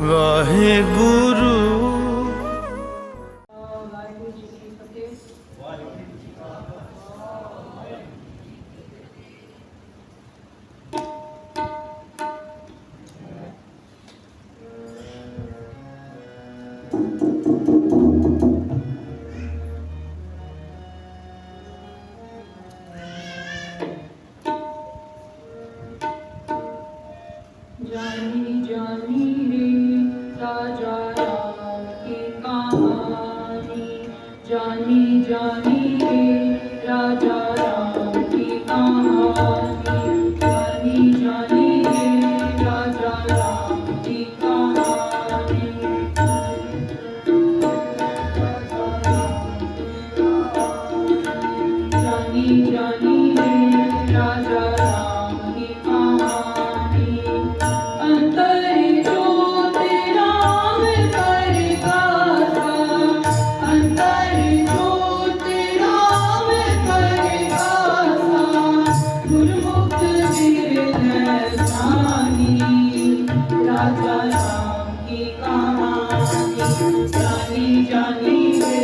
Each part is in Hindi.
ਵਾਹਿਗੁਰੂ। ਵਾਹਿਗੁਰੂ ਜੀ ਕੀ ਫਤਿਹ। जानी जानी रे राजा राम की कहानी, जानी जानी रे राजा राम की कहानी, जानी जानी रे राजा राम की कहानी। जानी जानी रे राजा राम की कहानी, अंतर ज्योत राम पर गाथा, अंतर ज्योत राम पर गाथा, गुरमुख विरह जानी राजा राम की कहानी, जानी जानी रे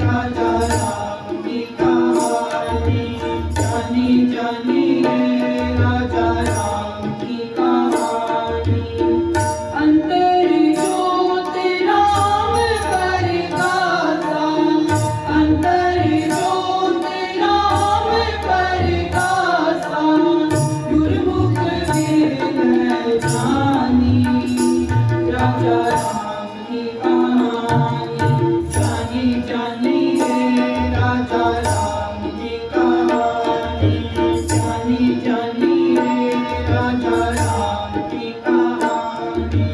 राजा राम की कहानी, जानी जानी रे राजा राम की कहानी, अंतर ज्योत राम पर गाथा, अंतर ज्योत राम पर गाथा, गुरमुख विरह जानी राजा राम की कहानी, जानी जानी रे राजा राम की कहानी, जानी जानी रे राजा राम की कहानी।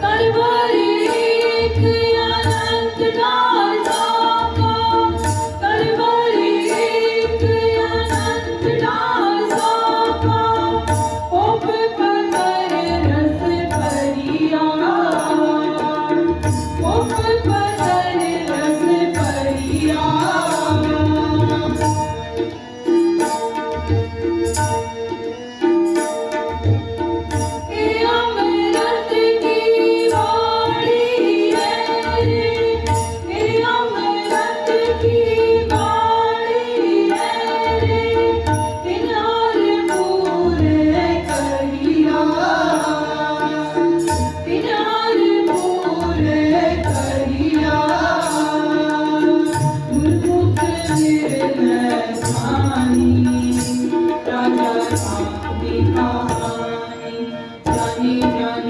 तलवारी एक अनंत डाला का, तलवारी एक अनंत डाला का, ओप पतर रस परिया, ओप पतर रस परिया। अमृत की वाणी है रे, अमृत की वाणी है रे, किनार पूरे करिया, किनार पूरे करिया, गुरमुख विरह जानी राजा राम की कहानी, जानी जानी